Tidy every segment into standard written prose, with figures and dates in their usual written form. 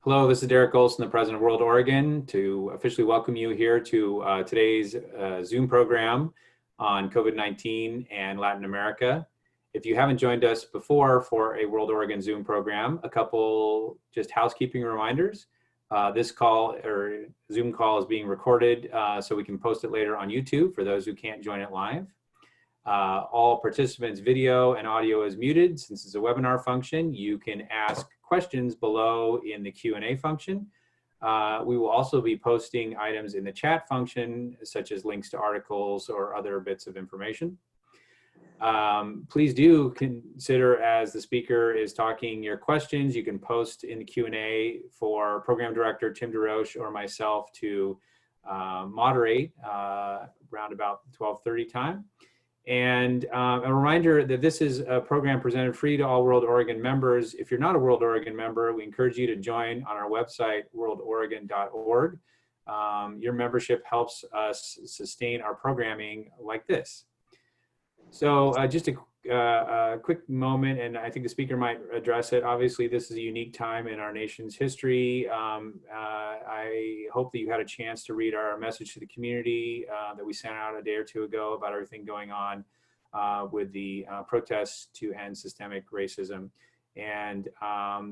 Hello, this is Derek Olson, the president of WorldOregon, to officially welcome you here to today's Zoom program on COVID-19 and Latin America. If you haven't joined us before for a WorldOregon Zoom program, a couple just housekeeping reminders. This call or Zoom call is being recorded so we can post it later on YouTube for those who can't join it live. All participants' video and audio is muted. Since it's a webinar function, you can ask questions below in the Q&A function. We will also be posting items in the chat function, such as links to articles or other bits of information. Please do consider, as the speaker is talking, your questions. You can post in the Q&A for Program Director Tim DeRoche or myself to moderate around about 12:30 time. And a reminder that this is a program presented free to all WorldOregon members. If you're not a WorldOregon member, we encourage you to join on our website, worldoregon.org. Your membership helps us sustain our programming like this. So just a quick moment, and I think the speaker might address it. Obviously, this is a unique time in our nation's history. I hope that you had a chance to read our message to the community that we sent out a day or two ago about everything going on with the protests to end systemic racism. And while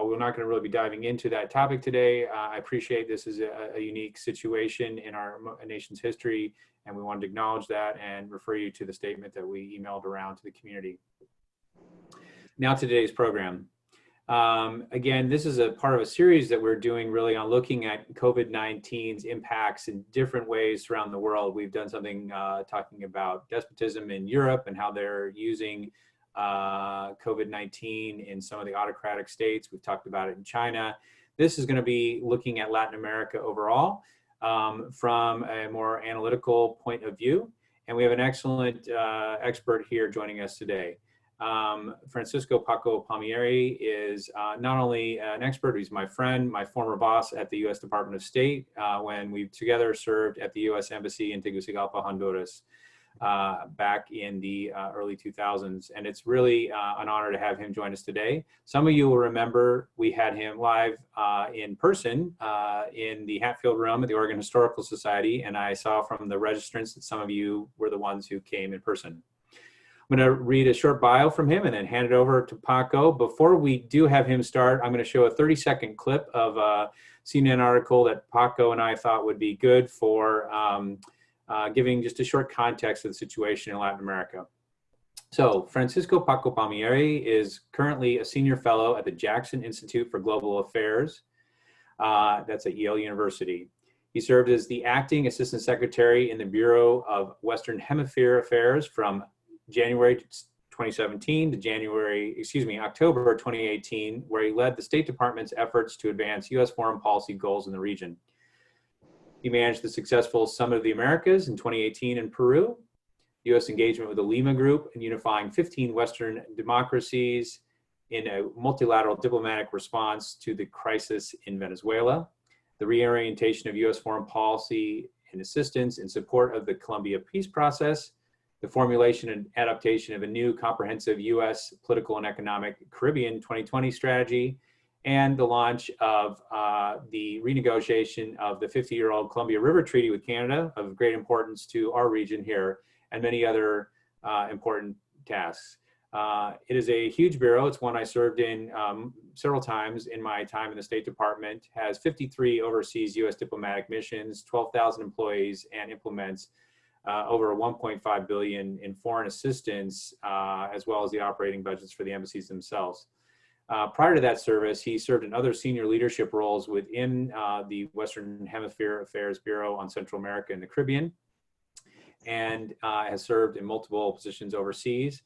we're not going to really be diving into that topic today, I appreciate this is a unique situation in our nation's history, and we wanted to acknowledge that and refer you to the statement that we emailed around to the community. Now to today's program. Again, this is a part of a series that we're doing really on looking at COVID-19's impacts in different ways around the world. We've done something talking about despotism in Europe and how they're using COVID-19 in some of the autocratic states. We've talked about it in China. This is going to be looking at Latin America overall from a more analytical point of view. And we have an excellent expert here joining us today. Francisco Paco Palmieri is not only an expert, he's my friend, my former boss at the U.S. Department of State when we together served at the U.S. Embassy in Tegucigalpa, Honduras. Back in the early 2000s. And it's really an honor to have him join us today. Some of you will remember we had him live in person in the Hatfield Room at the Oregon Historical Society, and I saw from the registrants that some of you were the ones who came in person. I'm going to read a short bio from him and then hand it over to Paco. Before we do have him start, I'm going to show a 30-second clip of a CNN article that Paco and I thought would be good for giving just a short context of the situation in Latin America. So Francisco Paco Palmieri is currently a senior fellow at the Jackson Institute for Global Affairs. That's at Yale University. He served as the acting assistant secretary in the Bureau of Western Hemisphere Affairs from January 2017 to October 2018, where he led the State Department's efforts to advance U.S. foreign policy goals in the region. He managed the successful Summit of the Americas in 2018 in Peru, U.S. engagement with the Lima Group in unifying 15 Western democracies in a multilateral diplomatic response to the crisis in Venezuela, the reorientation of U.S. foreign policy and assistance in support of the Colombia peace process, the formulation and adaptation of a new comprehensive U.S. political and economic Caribbean 2020 strategy, and the launch of the renegotiation of the 50-year-old Columbia River Treaty with Canada of great importance to our region here, and many other important tasks. It is a huge bureau. It's one I served in several times in my time in the State Department, has 53 overseas U.S. diplomatic missions, 12,000 employees, and implements over $1.5 billion in foreign assistance, as well as the operating budgets for the embassies themselves. Prior to that service, he served in other senior leadership roles within the Western Hemisphere Affairs Bureau on Central America and the Caribbean, and has served in multiple positions overseas,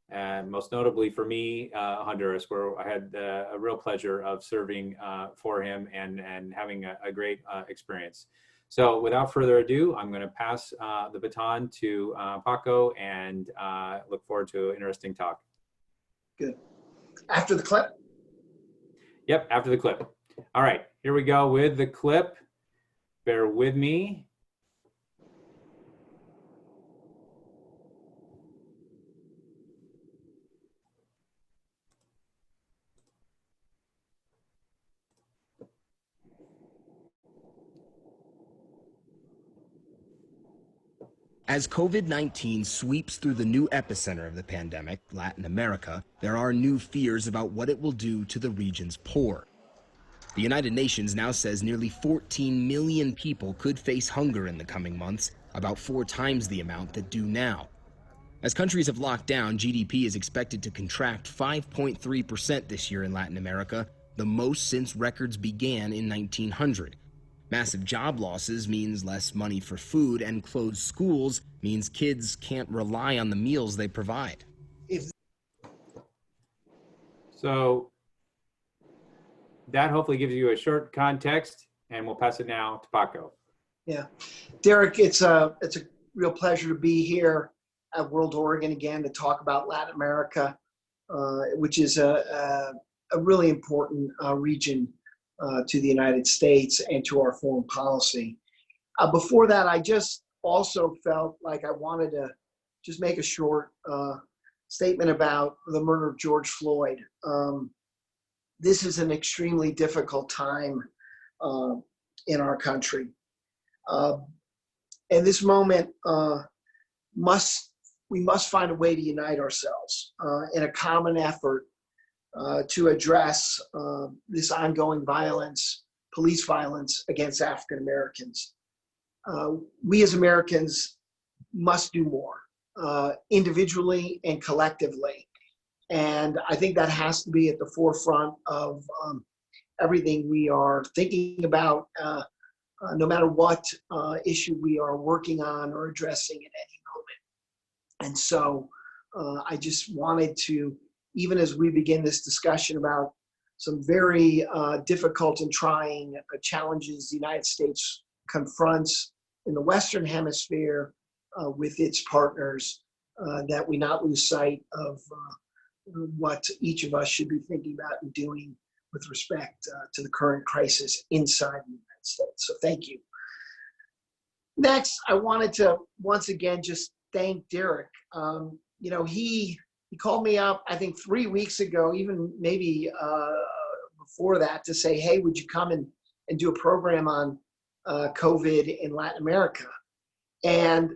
and most notably for me, Honduras, where I had a real pleasure of serving for him and having a great experience. So without further ado, I'm going to pass the baton to Paco and look forward to an interesting talk. Good. After the clip? Yep, after the clip. All right, here we go with the clip. Bear with me. As COVID-19 sweeps through the new epicenter of the pandemic, Latin America, there are new fears about what it will do to the region's poor. The United Nations now says nearly 14 million people could face hunger in the coming months, about 4 times the amount that do now. As countries have locked down, GDP is expected to contract 5.3% this year in Latin America, the most since records began in 1900. Massive job losses means less money for food, and closed schools means kids can't rely on the meals they provide. So that hopefully gives you a short context, and we'll pass it now to Paco. Yeah, Derek, it's a real pleasure to be here at WorldOregon again to talk about Latin America, which is a really important region to the United States and to our foreign policy. Before that, I just also felt like I wanted to just make a short statement about the murder of George Floyd. This is an extremely difficult time in our country. And this moment, we must find a way to unite ourselves in a common effort to address this ongoing violence, police violence against African Americans. We as Americans must do more, individually and collectively. And I think that has to be at the forefront of everything we are thinking about, no matter what issue we are working on or addressing at any moment. And so I just wanted to, even as we begin this discussion about some very difficult and trying challenges the United States confronts in the Western Hemisphere with its partners, that we not lose sight of what each of us should be thinking about and doing with respect to the current crisis inside the United States. So thank you. Next, I wanted to once again just thank Derek. He called me up, I think 3 weeks ago, even maybe before that, to say, hey, would you come and do a program on COVID in Latin America? And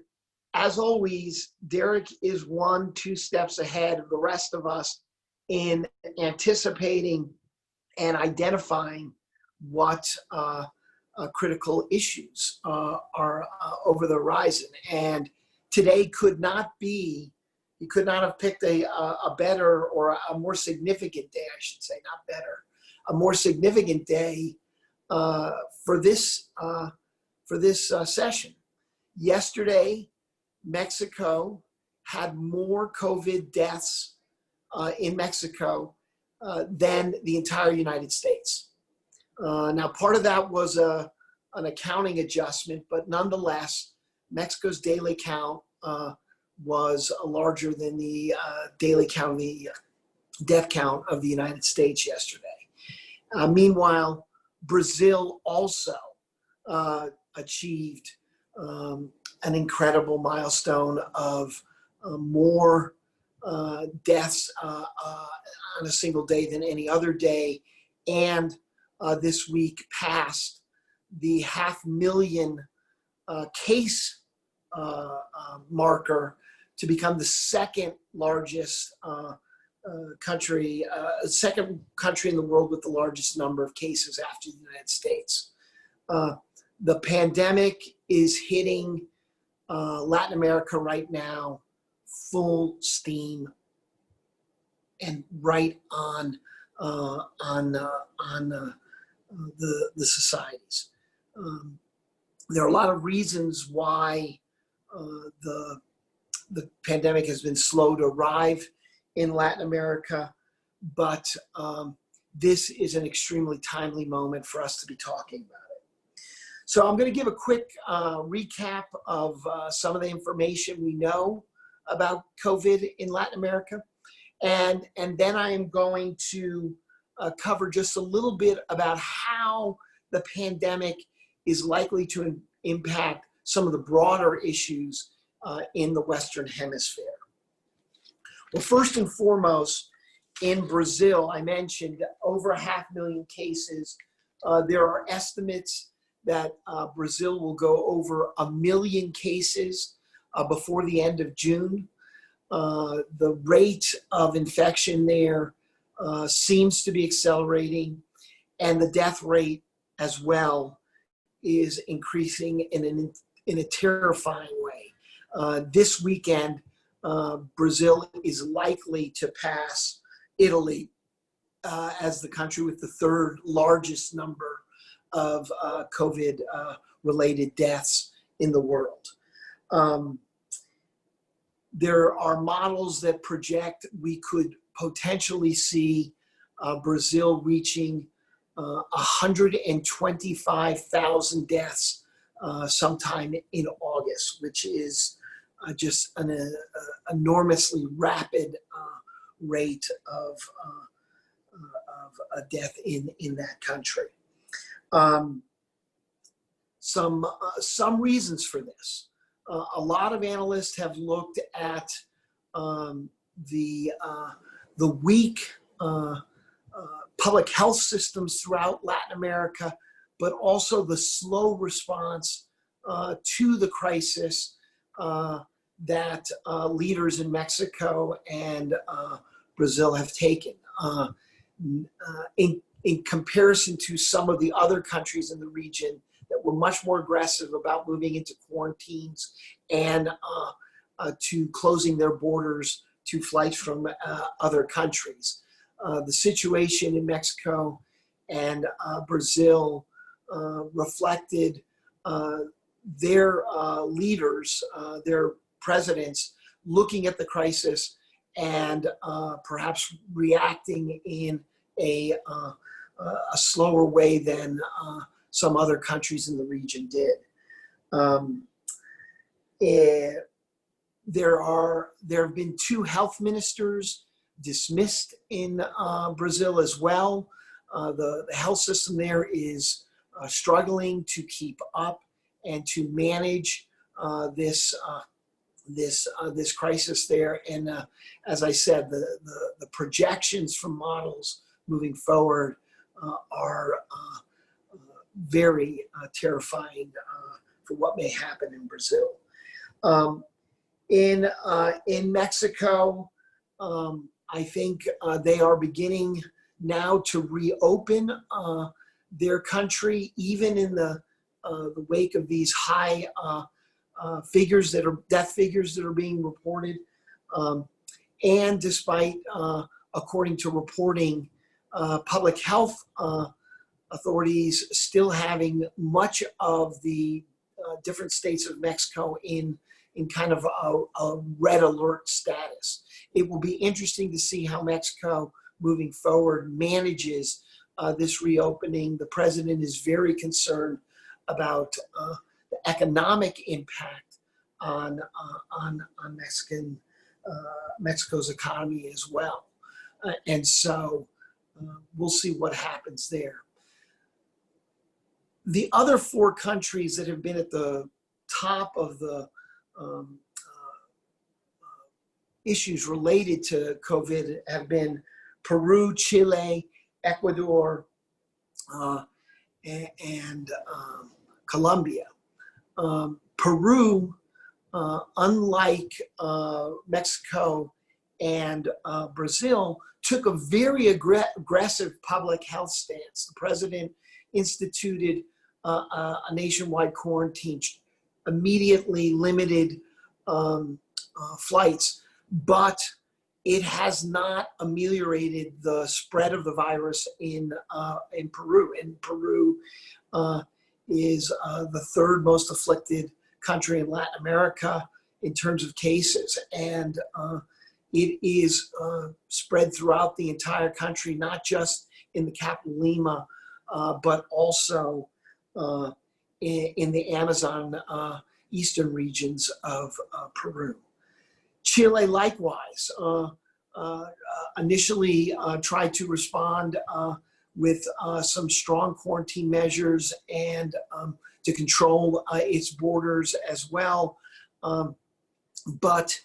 as always, Derek is 1-2 steps ahead of the rest of us in anticipating and identifying what critical issues are over the horizon. And today he could not have picked a better or a more significant day, I should say, not better, a more significant day for this session. Yesterday, Mexico had more COVID deaths in Mexico than the entire United States. Now, part of that was an accounting adjustment, but nonetheless, Mexico's daily count was larger than the daily count, the death count of the United States yesterday. Meanwhile, Brazil also achieved an incredible milestone of more deaths on a single day than any other day, and this week passed the 500,000 case marker to become the second largest country, second country in the world with the largest number of cases after the United States. The pandemic is hitting Latin America right now full steam and right on the societies. There are a lot of reasons why the pandemic has been slow to arrive in Latin America, but this is an extremely timely moment for us to be talking about it. So I'm going to give a quick recap of some of the information we know about COVID in Latin America, and then I am going to cover just a little bit about how the pandemic is likely to impact some of the broader issues in the Western Hemisphere. Well, first and foremost, in Brazil, I mentioned over 500,000 cases. There are estimates that Brazil will go over 1 million cases before the end of June. The rate of infection there seems to be accelerating, and the death rate as well is increasing in a terrifying way. This weekend, Brazil is likely to pass Italy as the country with the third largest number of COVID-related deaths in the world. There are models that project we could potentially see Brazil reaching 125,000 deaths sometime in August, which is just an enormously rapid rate of a death in that country. Some reasons for this. A lot of analysts have looked at the weak public health systems throughout Latin America, but also the slow response to the crisis that leaders in Mexico and Brazil have taken. In comparison to some of the other countries in the region that were much more aggressive about moving into quarantines and to closing their borders to flights from other countries. The situation in Mexico and Brazil reflected their leaders, their presidents, looking at the crisis and perhaps reacting in a slower way than some other countries in the region did. There have been 2 health ministers dismissed in Brazil as well. The health system there is struggling to keep up and to manage this crisis there. And as I said, the projections from models moving forward are very terrifying for what may happen in Brazil. In Mexico, I think they are beginning now to reopen their country, even in the wake of these high death figures that are being reported, and despite, according to reporting, public health authorities still having much of the different states of Mexico in kind of a red alert status. It will be interesting to see how Mexico moving forward manages this reopening. The president is very concerned about the economic impact on Mexico's economy as well. And so we'll see what happens there. The other 4 countries that have been at the top of the issues related to COVID have been Peru, Chile, Ecuador, and Colombia. Peru, unlike Mexico and Brazil, took a very aggressive public health stance. The president instituted a nationwide quarantine, immediately limited flights, but it has not ameliorated the spread of the virus in Peru. And Peru is the 3rd most afflicted country in Latin America in terms of cases. And it is spread throughout the entire country, not just in the capital Lima, but also in the Amazon eastern regions of Peru. Chile, likewise, initially tried to respond with some strong quarantine measures and to control its borders as well, but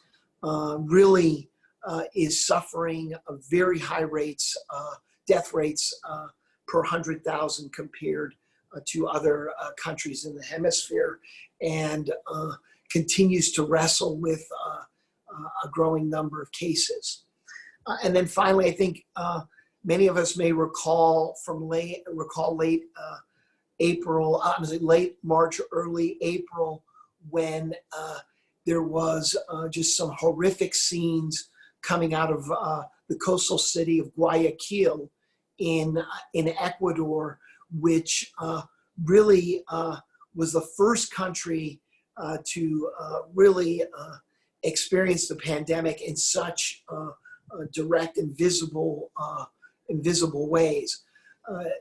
really is suffering very high rates, death rates per 100,000 compared to other countries in the hemisphere, and continues to wrestle with a growing number of cases. And then finally, I think many of us may recall late April, late March, early April, when there was just some horrific scenes coming out of the coastal city of Guayaquil in Ecuador, which really was the first country to really experience the pandemic in such direct and visible ways.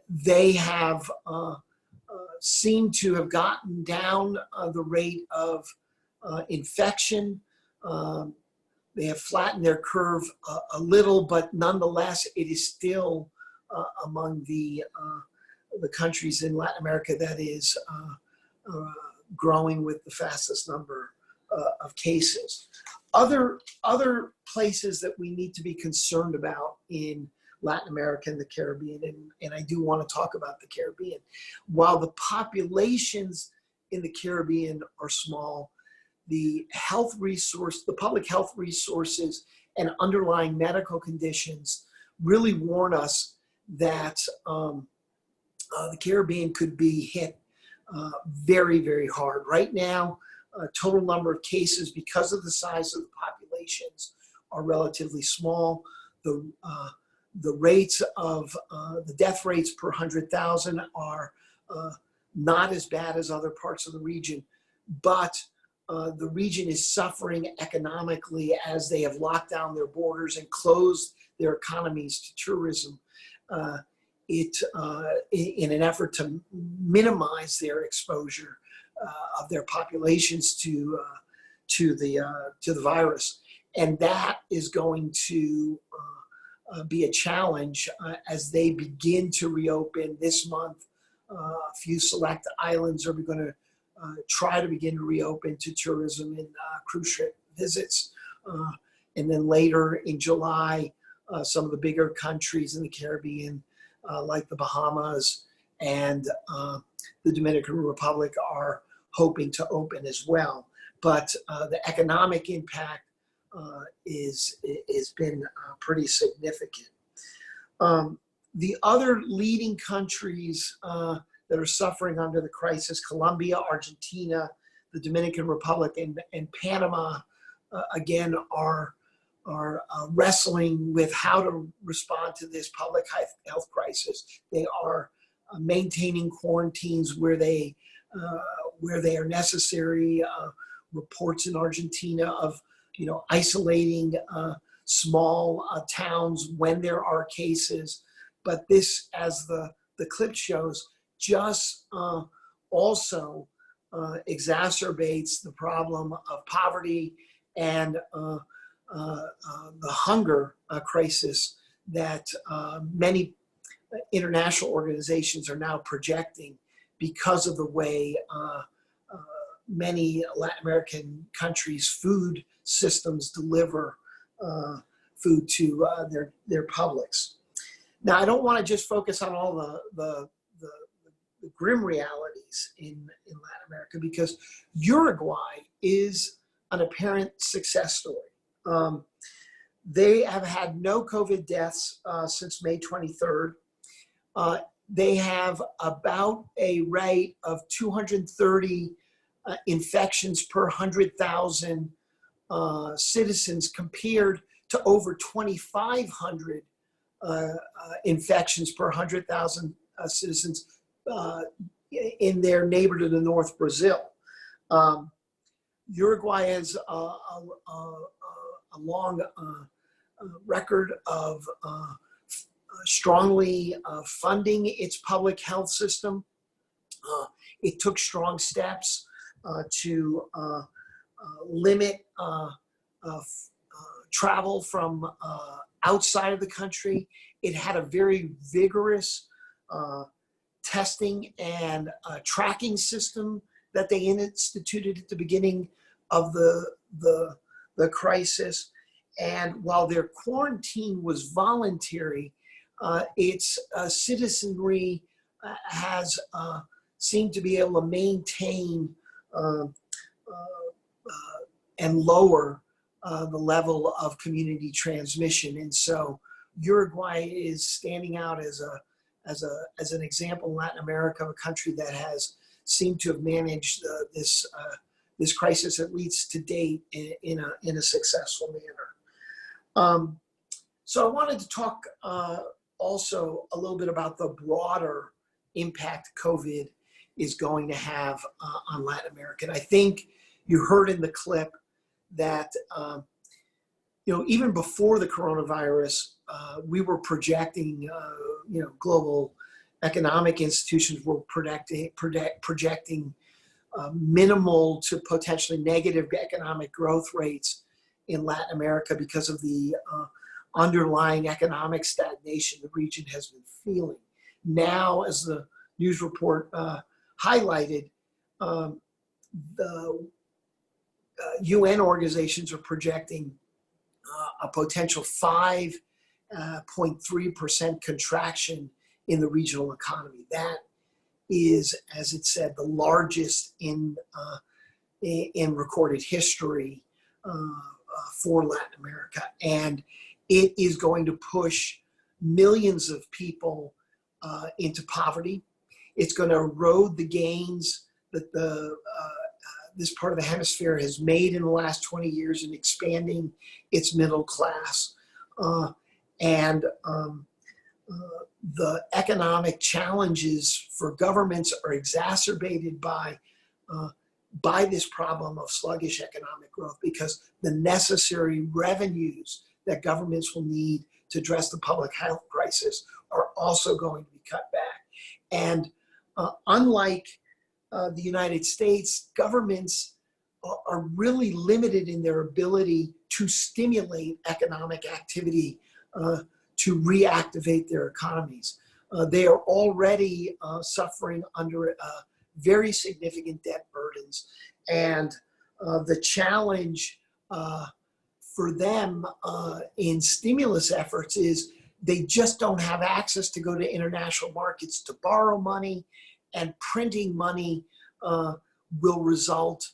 They have seemed to have gotten down the rate of infection. They have flattened their curve a little, but nonetheless, it is still among the countries in Latin America that is growing with the fastest number of cases. Other places that we need to be concerned about in Latin America and the Caribbean, and I do want to talk about the Caribbean. While the populations in the Caribbean are small, the public health resources and underlying medical conditions really warn us that the Caribbean could be hit very, very hard. Right now, total number of cases, because of the size of the populations, are relatively small. The rates of the death rates per 100,000 are not as bad as other parts of the region, but the region is suffering economically as they have locked down their borders and closed their economies to tourism. In an effort to minimize their exposure of their populations to the virus, and that is going to be a challenge as they begin to reopen this month. A few select islands are going to try to begin to reopen to tourism and cruise ship visits, and then later in July, some of the bigger countries in the Caribbean, like the Bahamas and the Dominican Republic, are hoping to open as well. But the economic impact has been pretty significant. The other leading countries that are suffering under the crisis, Colombia, Argentina, the Dominican Republic, and Panama, again, are wrestling with how to respond to this public health crisis. They are maintaining quarantines where they are necessary. Reports in Argentina of isolating small towns when there are cases. But this, as the clip shows, just also exacerbates the problem of poverty and the hunger crisis that many international organizations are now projecting because of the way many Latin American countries' food systems deliver food to their publics. Now, I don't want to just focus on all the grim realities in Latin America, because Uruguay is an apparent success story. They have had no COVID deaths since May 23rd. They have about a rate of 230 infections per 100,000 citizens, compared to over 2,500 infections per 100,000 citizens in their neighbor to the north, Brazil. Uruguay has a long record of strongly funding its public health system. It took strong steps to limit travel from outside of the country. It had a very vigorous testing and tracking system that they instituted at the beginning of the crisis. And while their quarantine was voluntary, its citizenry has seemed to be able to maintain and lower the level of community transmission. And so Uruguay is standing out as an example in Latin America of a country that has seemed to have managed this crisis, at least to date, in a successful manner. So I wanted to talk also a little bit about the broader impact COVID is going to have on Latin America. And I think you heard in the clip that even before the coronavirus, we were projecting, global economic institutions were projecting minimal to potentially negative economic growth rates in Latin America because of the underlying economic stagnation the region has been feeling. Now, as the news report highlighted, the UN organizations are projecting a potential 5.3% contraction in the regional economy. That is, as it said, the largest in recorded history for Latin America. And it is going to push millions of people into poverty. It's going to erode the gains that this part of the hemisphere has made in the last 20 years in expanding its middle class. And the economic challenges for governments are exacerbated by this problem of sluggish economic growth, because the necessary revenues that governments will need to address the public health crisis are also going to be cut back. And unlike the United States, governments are really limited in their ability to stimulate economic activity to reactivate their economies. They are already suffering under very significant debt burdens. And the challenge for them in stimulus efforts is they just don't have access to go to international markets to borrow money, and printing money will result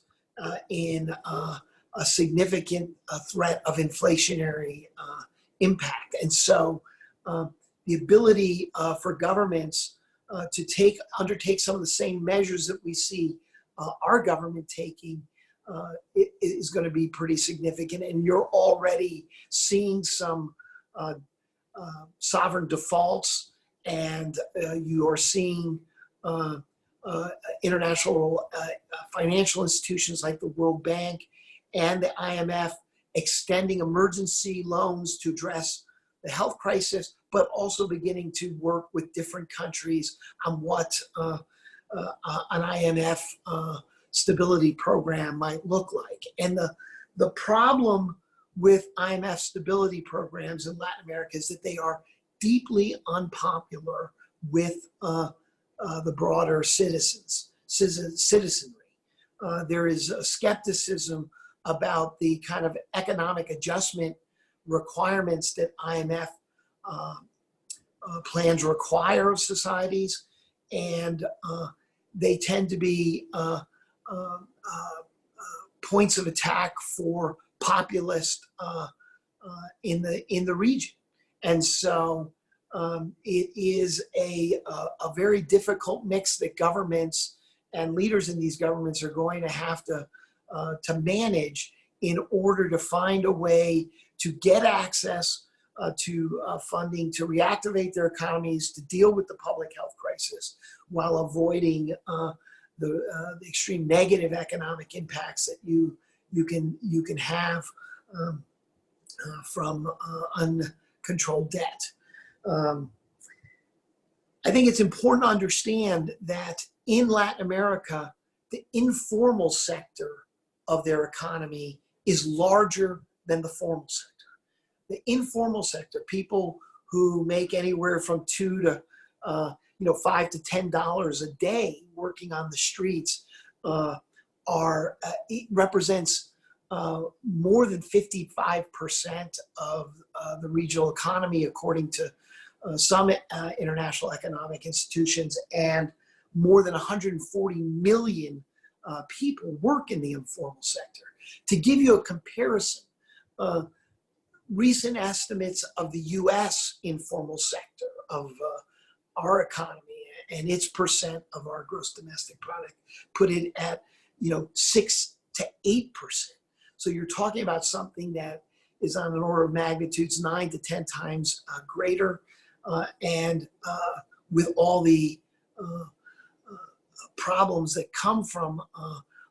in a significant threat of inflationary impact. And so the ability for governments to undertake some of the same measures that we see our government taking is going to be pretty significant. And you're already seeing some sovereign defaults, and you are seeing international financial institutions like the World Bank and the IMF extending emergency loans to address the health crisis, but also beginning to work with different countries on what an IMF stability program might look like. And the problem with IMF stability programs in Latin America is that they are deeply unpopular with the broader citizenry. There is a skepticism about the kind of economic adjustment requirements that IMF plans require of societies, and they tend to be points of attack for populists in the region. And so it is a very difficult mix that governments and leaders in these governments are going to have to manage in order to find a way to get access to funding to reactivate their economies, to deal with the public health crisis, while avoiding the extreme negative economic impacts that you can have from uncontrolled debt. I think it's important to understand that in Latin America, the informal sector of their economy is larger than the formal sector. The informal sector, people who make anywhere from $2 to $5 to $10 a day working on the streets, it represents more than 55% of the regional economy, according to some international economic institutions, and more than 140 million people work in the informal sector. To give you a comparison, recent estimates of the U.S. informal sector of our economy and its percent of our gross domestic product put it at 6 to 8%. So you're talking about something that is on an order of magnitudes 9 to 10 times greater, and with all the problems that come from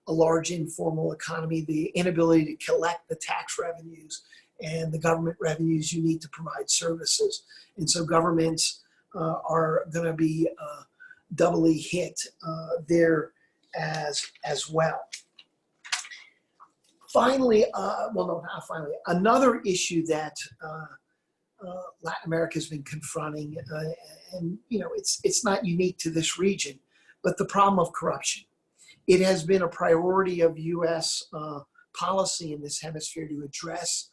a large informal economy, the inability to collect the tax revenues and the government revenues you need to provide services. And so governments are going to be doubly hit there as well. Finally, well, no, not finally, another issue that Latin America has been confronting, and it's not unique to this region, but the problem of corruption. It has been a priority of U.S. Policy in this hemisphere to address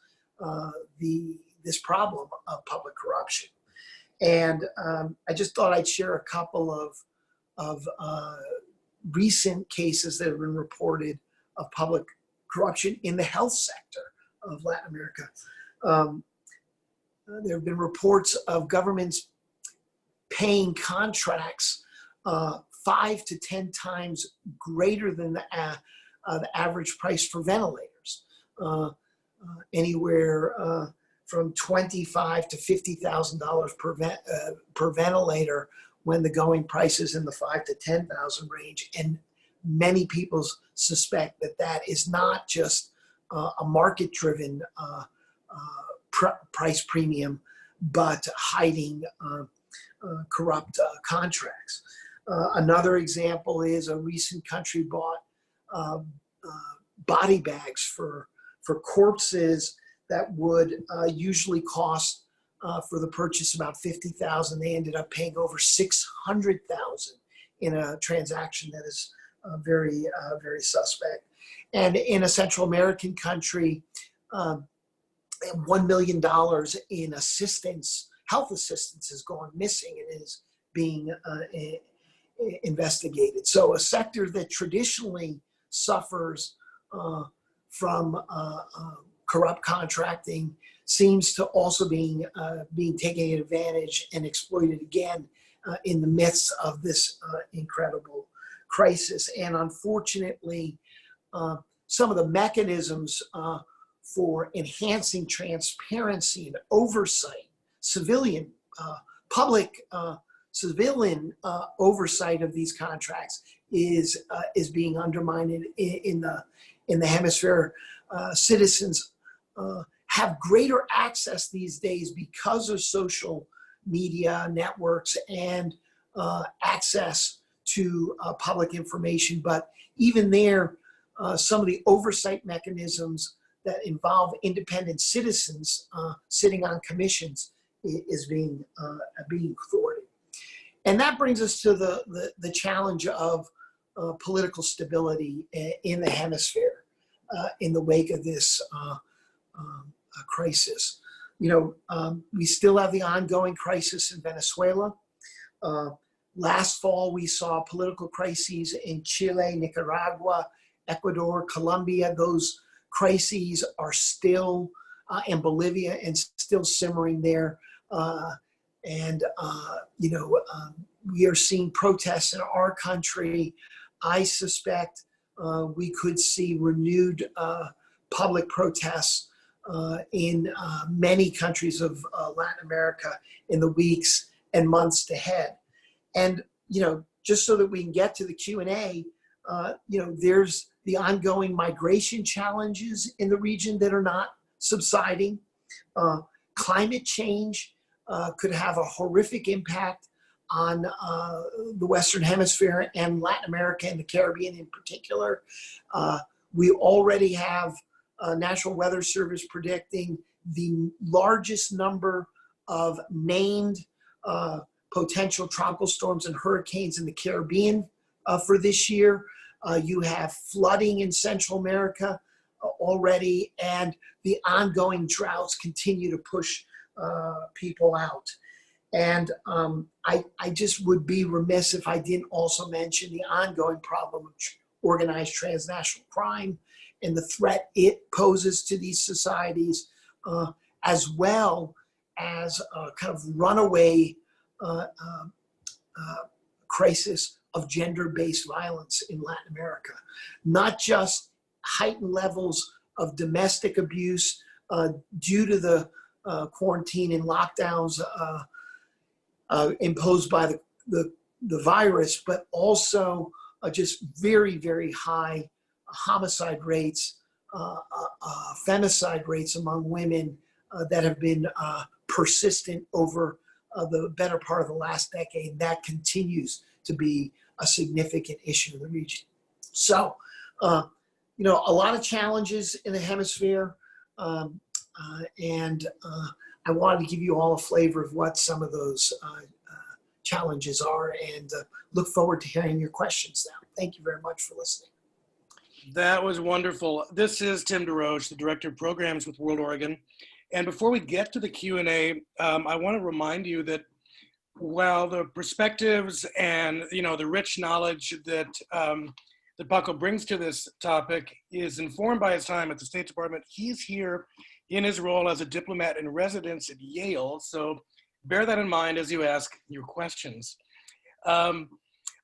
this problem of public corruption. And I just thought I'd share a couple of recent cases that have been reported of public corruption in the health sector of Latin America. There have been reports of governments paying contracts 5 to 10 times greater than the average price for ventilators, anywhere from $25,000 to $50,000 per ventilator, when the going price is in the $5,000 to $10,000 range. And many people suspect that that is not just a market-driven price premium, but hiding corrupt contracts. Another example is a recent country bought body bags for corpses that would usually cost for the purchase about $50,000. They ended up paying over $600,000 in a transaction that is very suspect. And in a Central American country, $1 million in health assistance has gone missing and is being investigated. So a sector that traditionally suffers from corrupt contracting seems to also being taken advantage and exploited again in the midst of this incredible crisis. And unfortunately, some of the mechanisms for enhancing transparency and oversight, public civilian oversight of these contracts is being undermined in the hemisphere. Citizens have greater access these days because of social media networks and access to public information. But even there, some of the oversight mechanisms that involve independent citizens sitting on commissions is being thwarted. And that brings us to the challenge of political stability in the hemisphere in the wake of this crisis. We still have the ongoing crisis in Venezuela. Last fall, we saw political crises in Chile, Nicaragua, Ecuador, Colombia. Those crises are still in Bolivia and still simmering there. We are seeing protests in our country. I suspect we could see renewed public protests in many countries of Latin America in the weeks and months ahead. And, just so that we can get to the Q&A, there's the ongoing migration challenges in the region that are not subsiding. Climate change could have a horrific impact on the Western Hemisphere and Latin America and the Caribbean in particular. We already have National Weather Service predicting the largest number of named potential tropical storms and hurricanes in the Caribbean for this year. You have flooding in Central America already, and the ongoing droughts continue to push people out. And I just would be remiss if I didn't also mention the ongoing problem of organized transnational crime and the threat it poses to these societies, as well as a kind of runaway crisis of gender-based violence in Latin America. Not just heightened levels of domestic abuse due to the quarantine and lockdowns imposed by the virus, but also just very, very high homicide rates, femicide rates among women that have been persistent over the better part of the last decade. That continues to be a significant issue in the region. So, a lot of challenges in the hemisphere, and I wanted to give you all a flavor of what some of those challenges are, and look forward to hearing your questions now. Thank you very much for listening. That was wonderful. This is Tim DeRoche, the Director of Programs with WorldOregon. And before we get to the Q&A, I want to remind you that while the perspectives and the rich knowledge that that Paco brings to this topic is informed by his time at the State Department, he's here in his role as a diplomat in residence at Yale. So bear that in mind as you ask your questions. I'm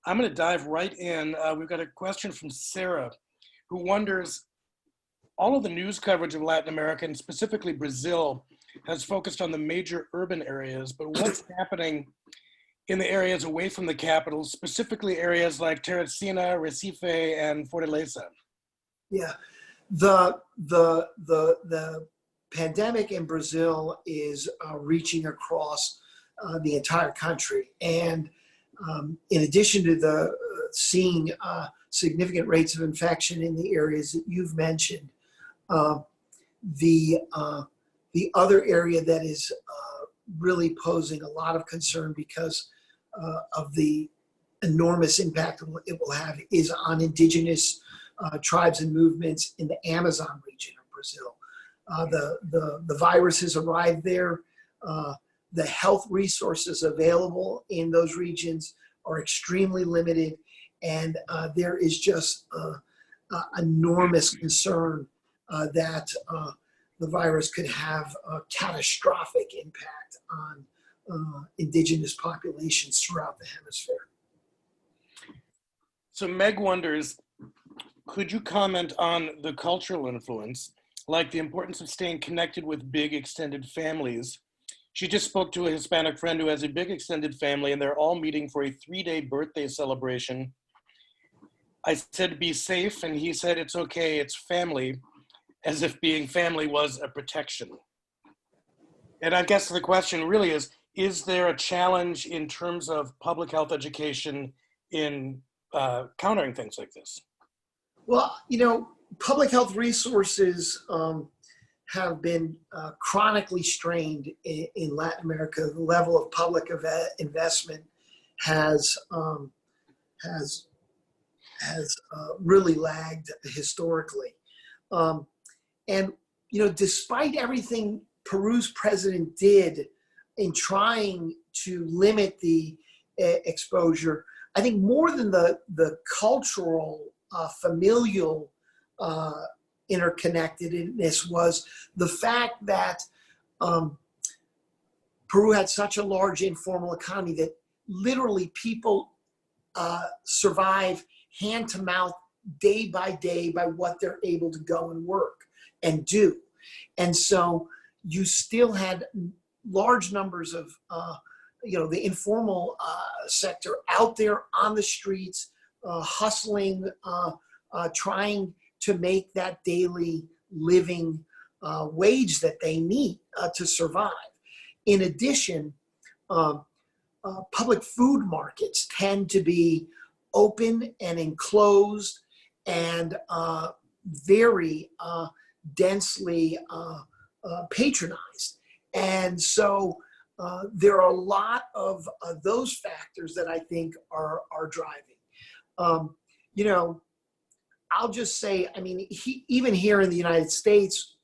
going to dive right in. We've got a question from Sarah, who wonders, all of the news coverage of Latin America, and specifically Brazil, has focused on the major urban areas, but what's happening in the areas away from the capitals, specifically areas like Teresina, Recife, and Fortaleza? Yeah, the pandemic in Brazil is reaching across the entire country, and in addition to the seeing significant rates of infection in the areas that you've mentioned, the other area that is really posing a lot of concern because of the enormous impact it will have is on indigenous tribes and movements in the Amazon region of Brazil. The virus has arrived there. The health resources available in those regions are extremely limited, and there is just enormous concern that the virus could have a catastrophic impact on indigenous populations throughout the hemisphere. So Meg wonders, could you comment on the cultural influence, like the importance of staying connected with big extended families? She just spoke to a Hispanic friend who has a big extended family, and they're all meeting for a 3-day birthday celebration. I said, be safe, and he said, it's okay, it's family, as if being family was a protection. And I guess the question really is there a challenge in terms of public health education in countering things like this? Well, public health resources have been chronically strained in Latin America. The level of public investment has really lagged historically. And despite everything Peru's president did in trying to limit the exposure, I think more than the cultural, familial interconnectedness was the fact that Peru had such a large informal economy that literally people survive hand to mouth, day by day, by what they're able to go and work and do. And so you still had large numbers of the informal sector out there on the streets, hustling, trying to make that daily living wage that they need to survive. In addition, public food markets tend to be open and enclosed and very densely patronized. And so there are a lot of those factors that I think are driving. I'll just say, even here in the United States,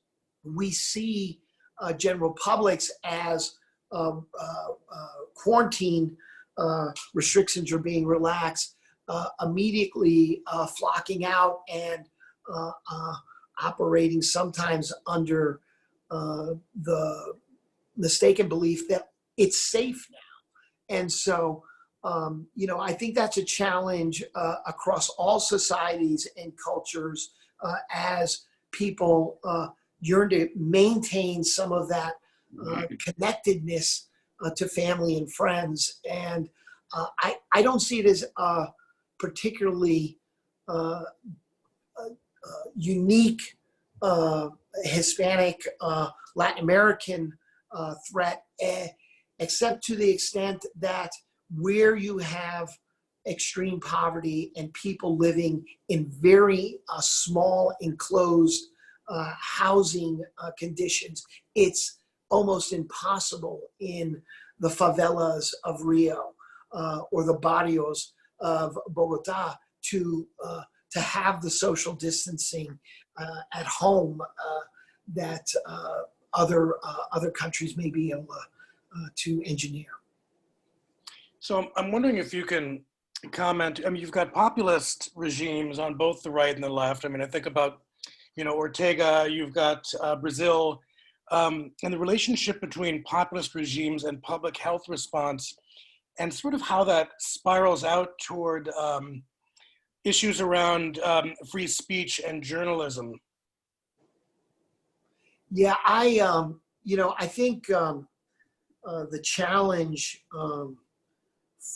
we see general publics as quarantine restrictions are being relaxed, immediately flocking out and operating sometimes under the mistaken belief that it's safe now. And so, I think that's a challenge across all societies and cultures as people yearn to maintain some of that connectedness to family and friends. And I don't see it as a particularly unique Hispanic, Latin American threat, except to the extent that where you have extreme poverty and people living in very small enclosed housing conditions, it's almost impossible in the favelas of Rio or the barrios of Bogota to have the social distancing at home that other countries may be able to engineer. So I'm wondering if you can comment. I mean, you've got populist regimes on both the right and the left. I mean, I think about, Ortega, you've got Brazil, and the relationship between populist regimes and public health response, and sort of how that spirals out toward issues around free speech and journalism. Yeah, I think the challenge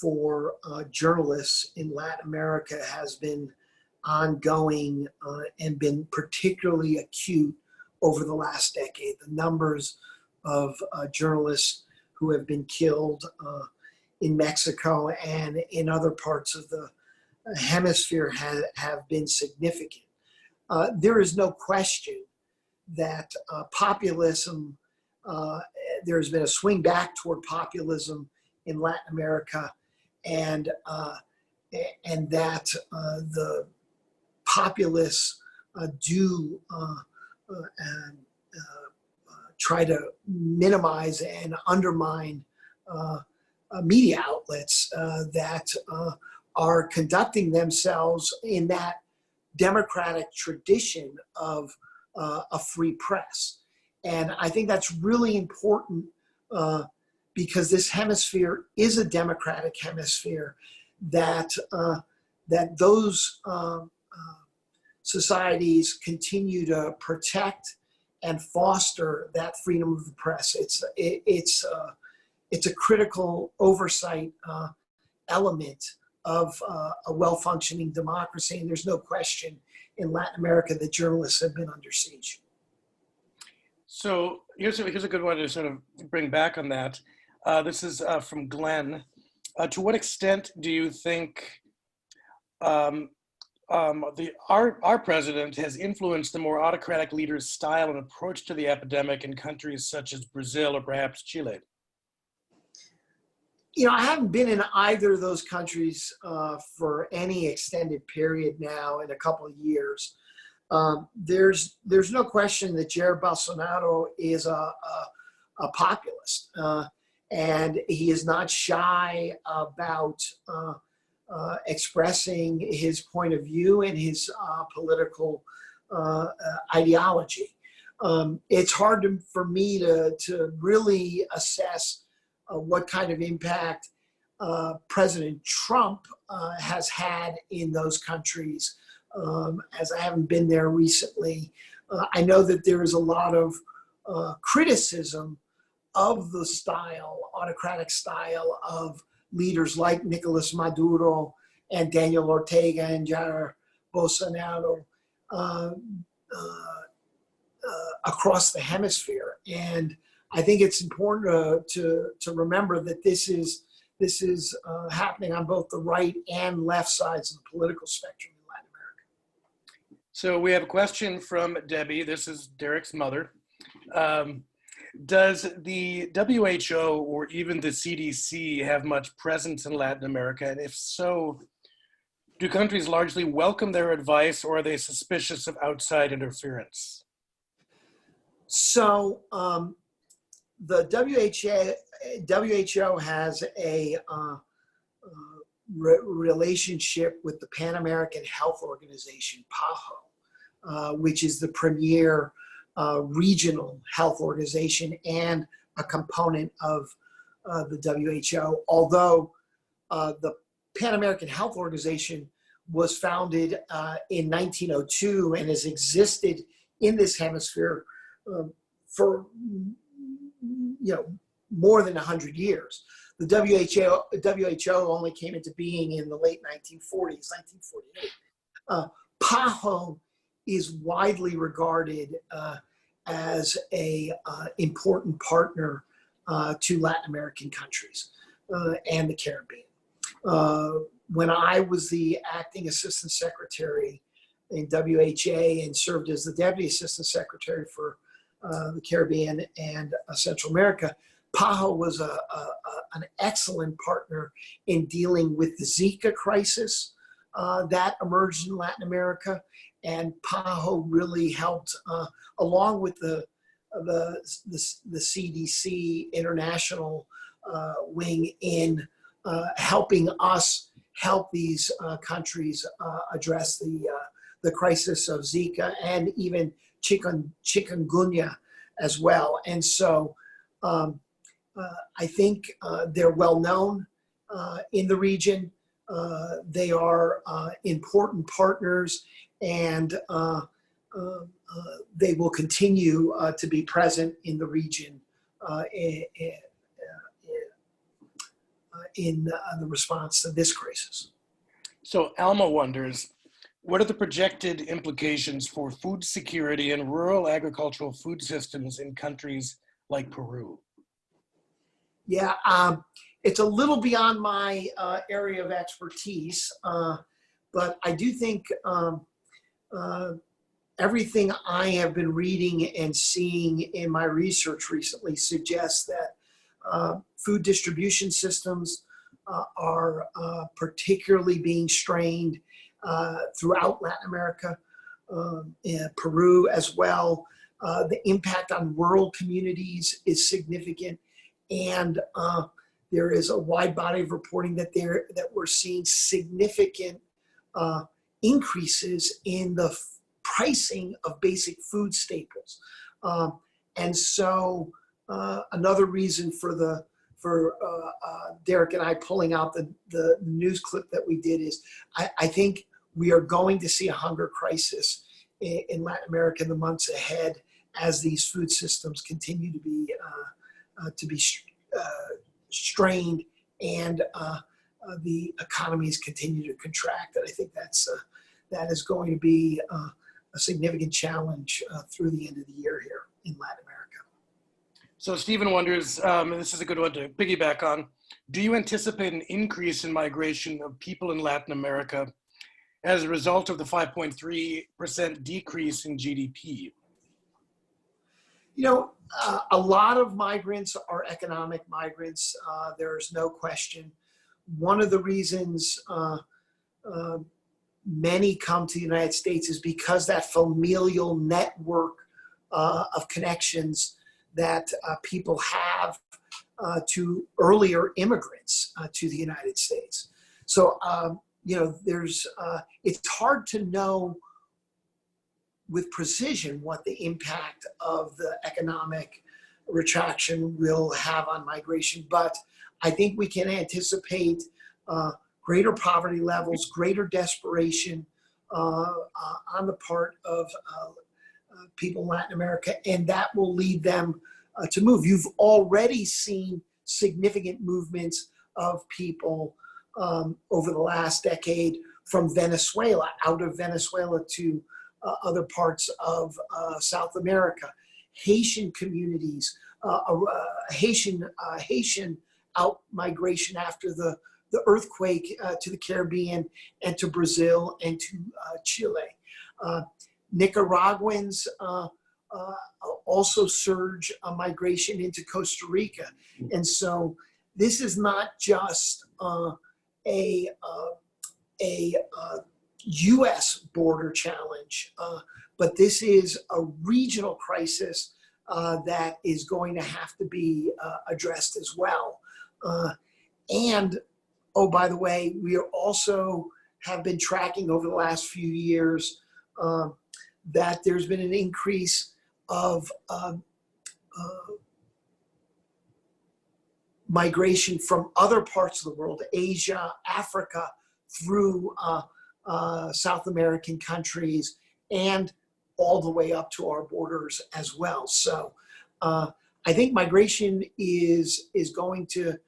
for journalists in Latin America has been ongoing and been particularly acute over the last decade. The numbers of journalists who have been killed in Mexico and in other parts of the hemisphere have been significant. There is no question that populism, there's been a swing back toward populism in Latin America, and that the populists do try to minimize and undermine media outlets that are conducting themselves in that democratic tradition of a free press. And I think that's really important because this hemisphere is a democratic hemisphere, that those societies continue to protect and foster that freedom of the press. It's a critical oversight element of a well-functioning democracy, and there's no question in Latin America that journalists have been under siege. So here's a good one to sort of bring back on that. This is from Glenn. To what extent do you think our president has influenced the more autocratic leader's style and approach to the epidemic in countries such as Brazil or perhaps Chile? I haven't been in either of those countries for any extended period now in a couple of years. There's no question that Jair Bolsonaro is a populist, and he is not shy about expressing his point of view and his political ideology. It's hard for me to really assess what kind of impact President Trump has had in those countries, as I haven't been there recently. I know that there is a lot of criticism of the autocratic style of leaders like Nicolas Maduro and Daniel Ortega and Jair Bolsonaro across the hemisphere. And I think it's important to remember that this is happening on both the right and left sides of the political spectrum in Latin America. So we have a question from Debbie. This is Derek's mother. Does the WHO or even the CDC have much presence in Latin America? And if so, do countries largely welcome their advice, or are they suspicious of outside interference? So the WHO has a relationship with the Pan American Health Organization, PAHO, which is the premier regional health organization and a component of the WHO. Although the Pan American Health Organization was founded in 1902 and has existed in this hemisphere for more than 100 years. The WHO only came into being in the late 1940s, 1948. PAHO is widely regarded as a important partner to Latin American countries and the Caribbean. When I was the acting assistant secretary in WHA and served as the deputy assistant secretary for the Caribbean and Central America, PAHO was an excellent partner in dealing with the Zika crisis that emerged in Latin America. And PAHO really helped, along with the CDC international wing, in helping us help these countries address the crisis of Zika and even chikungunya as well. And so I think they're well known in the region. They are important partners, and they will continue to be present in the region in the response to this crisis. So Alma wonders, what are the projected implications for food security and rural agricultural food systems in countries like Peru? Yeah, it's a little beyond my area of expertise, but I do think everything I have been reading and seeing in my research recently suggests that food distribution systems are particularly being strained throughout Latin America, in Peru as well. The impact on rural communities is significant, and there is a wide body of reporting that we're seeing significant increases in the pricing of basic food staples. And so another reason for Derek and I pulling out the news clip that we did is I think we are going to see a hunger crisis in Latin America in the months ahead as these food systems continue to be strained and the economies continue to contract. And I think that is going to be a significant challenge through the end of the year here in Latin America. So Stephen wonders, and this is a good one to piggyback on, do you anticipate an increase in migration of people in Latin America as a result of the 5.3% decrease in GDP? You know, a lot of migrants are economic migrants. There's no question. One of the reasons many come to the United States is because that familial network of connections that people have to earlier immigrants to the United States. So, you know, it's hard to know with precision what the impact of the economic retraction will have on migration, but I think we can anticipate greater poverty levels, greater desperation on the part of people in Latin America, and that will lead them to move. You've already seen significant movements of people over the last decade from Venezuela, out of Venezuela to other parts of South America. Haitian communities, Haitian out migration after the earthquake to the Caribbean and to Brazil and to Chile. Nicaraguans also surge migration into Costa Rica. And so this is not just a U.S. border challenge, but this is a regional crisis that is going to have to be addressed as well. And, oh, by the way, we are also have been tracking over the last few years that there's been an increase of migration from other parts of the world, Asia, Africa, through South American countries, and all the way up to our borders as well. So I think migration is going to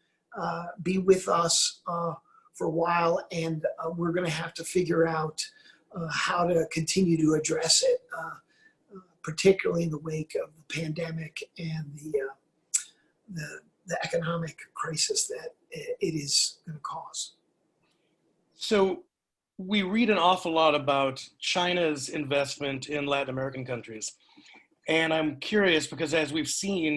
be with us for a while, and we're going to have to figure out how to continue to address it, particularly in the wake of the pandemic and the economic crisis that it is going to cause. So we read an awful lot about China's investment in Latin American countries. And I'm curious because as we've seen,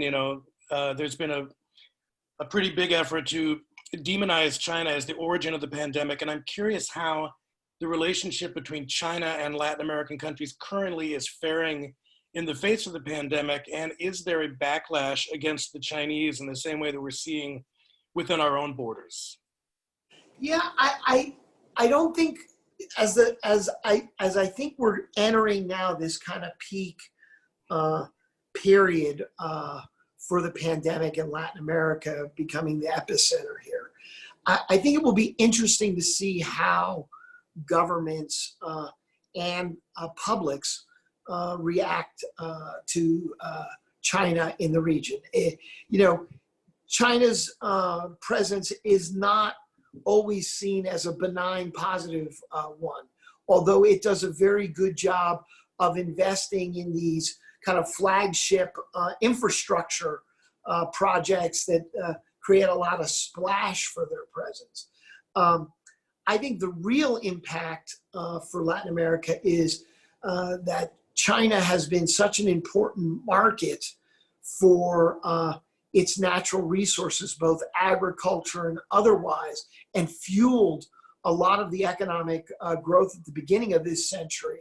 there's been a pretty big effort to demonize China as the origin of the pandemic. And I'm curious how the relationship between China and Latin American countries currently is faring in the face of the pandemic. And is there a backlash against the Chinese in the same way that we're seeing within our own borders? Yeah, I don't think as I think we're entering now this kind of peak period for the pandemic in Latin America, becoming the epicenter here. I think it will be interesting to see how governments and publics react to China in the region. China's presence is not always seen as a benign, positive one, although it does a very good job of investing in these kind of flagship infrastructure projects that create a lot of splash for their presence. I think the real impact for Latin America is that China has been such an important market for its natural resources, both agriculture and otherwise, and fueled a lot of the economic growth at the beginning of this century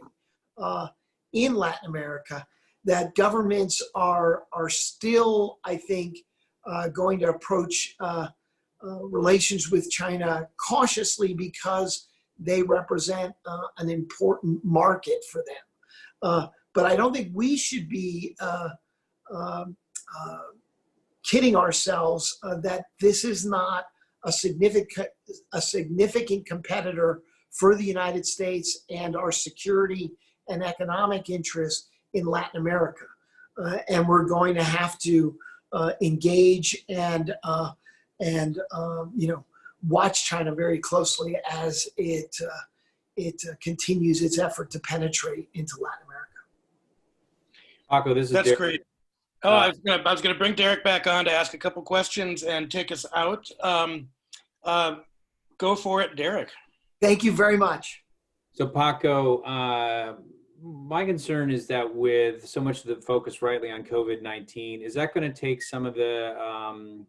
in Latin America, that governments are still, I think, going to approach relations with China cautiously because they represent an important market for them. But I don't think we should be kidding ourselves that this is not a significant competitor for the United States and our security and economic interests in Latin America. And we're going to have to engage and watch China very closely as it continues its effort to penetrate into Latin America. Paco, this is That's Derek. great. I was going to bring Derek back on to ask a couple questions and take us out. Go for it, Derek. Thank you very much. So Paco, my concern is that with so much of the focus rightly on COVID-19, is that going to take some of the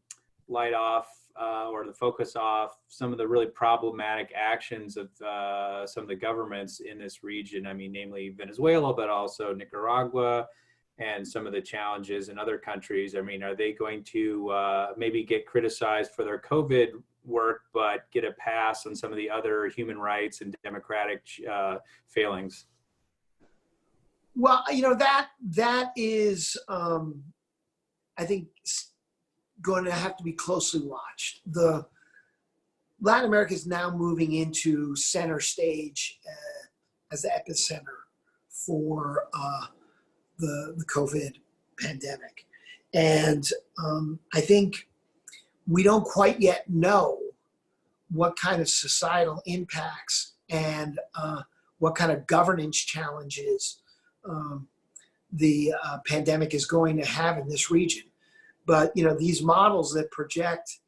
light off or the focus off some of the really problematic actions of some of the governments in this region? I mean, namely Venezuela, but also Nicaragua, and some of the challenges in other countries. I mean, are they going to maybe get criticized for their COVID work, but get a pass on some of the other human rights and democratic failings? Well, that is, I think, going to have to be closely watched. The Latin America is now moving into center stage as the epicenter for the COVID pandemic. And I think we don't quite yet know what kind of societal impacts and what kind of governance challenges the pandemic is going to have in this region. But, these models that project,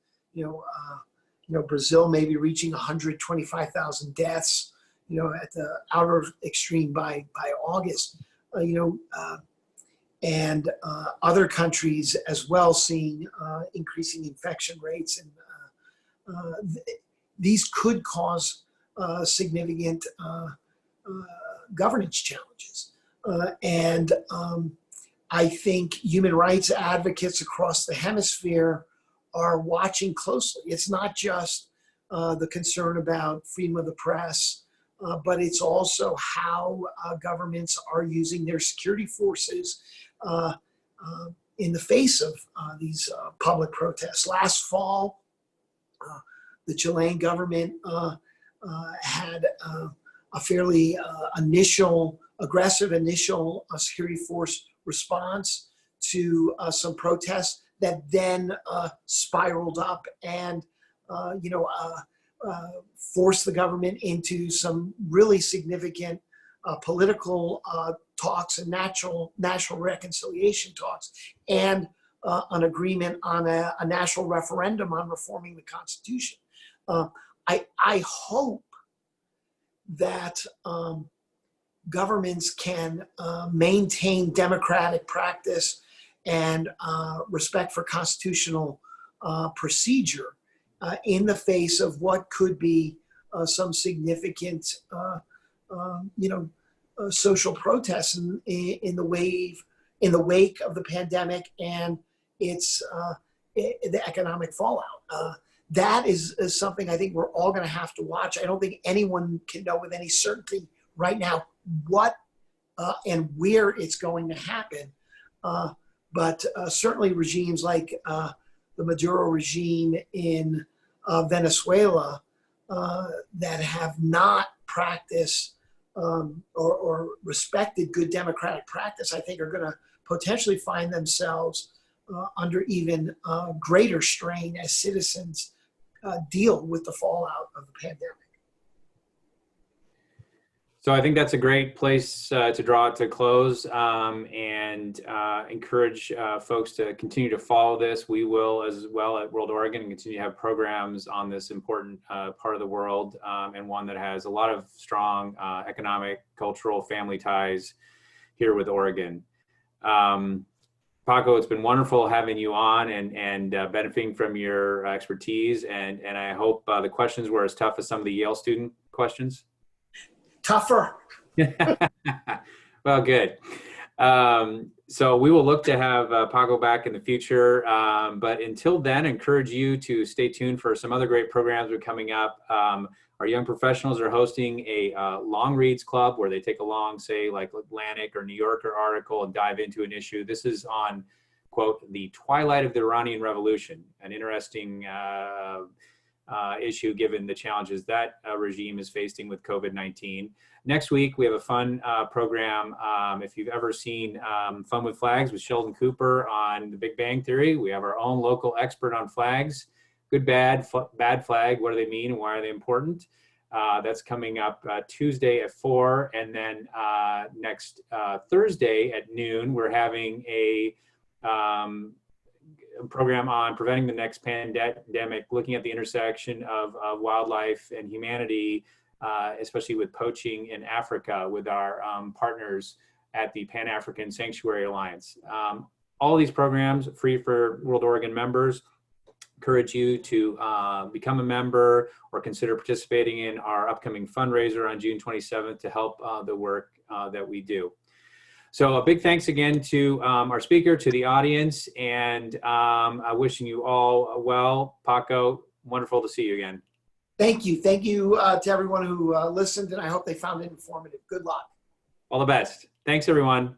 Brazil maybe reaching 125,000 deaths, at the outer extreme by August, and other countries as well seeing increasing infection rates. And these could cause significant governance challenges. And I think human rights advocates across the hemisphere are watching closely. It's not just the concern about freedom of the press but it's also how governments are using their security forces in the face of these public protests. Last fall, the Chilean government had a fairly aggressive initial security force response to some protests that then spiraled up and forced the government into some really significant political talks and national reconciliation talks, and an agreement on a national referendum on reforming the Constitution. I hope that governments can maintain democratic practice and respect for constitutional procedure in the face of what could be some significant social protests in the wake of the pandemic and the economic fallout. That is something I think we're all going to have to watch. I don't think anyone can know with any certainty right now what and where it's going to happen. But certainly regimes like the Maduro regime in Venezuela that have not practiced or respected good democratic practice, I think are going to potentially find themselves under even greater strain as citizens deal with the fallout of the pandemic. So I think that's a great place to draw it to close, and encourage folks to continue to follow this. We will as well at WorldOregon and continue to have programs on this important part of the world, and one that has a lot of strong economic, cultural, family ties here with Oregon. Paco, it's been wonderful having you on and benefiting from your expertise, and I hope the questions were as tough as some of the Yale student questions. Tougher. Well, good. So we will look to have Paco back in the future. But until then, encourage you to stay tuned for some other great programs that are coming up. Our young professionals are hosting a long reads club where they take a long, say, like Atlantic or New Yorker article and dive into an issue. This is on, quote, the twilight of the Iranian Revolution, an interesting issue given the challenges that regime is facing with COVID-19. Next week, we have a fun program. If you've ever seen Fun with Flags with Sheldon Cooper on the Big Bang Theory, we have our own local expert on flags. Good, bad flag, what do they mean and why are they important? That's coming up Tuesday at 4. And then next Thursday at noon, we're having a program on preventing the next pandemic, looking at the intersection of wildlife and humanity, especially with poaching in Africa with our partners at the Pan-African Sanctuary Alliance. All these programs free for WorldOregon members. Encourage you to become a member or consider participating in our upcoming fundraiser on June 27th to help the work that we do. So a big thanks again to our speaker, to the audience, and wishing you all well. Paco, wonderful to see you again. Thank you. Thank you to everyone who listened, and I hope they found it informative. Good luck. All the best. Thanks, everyone.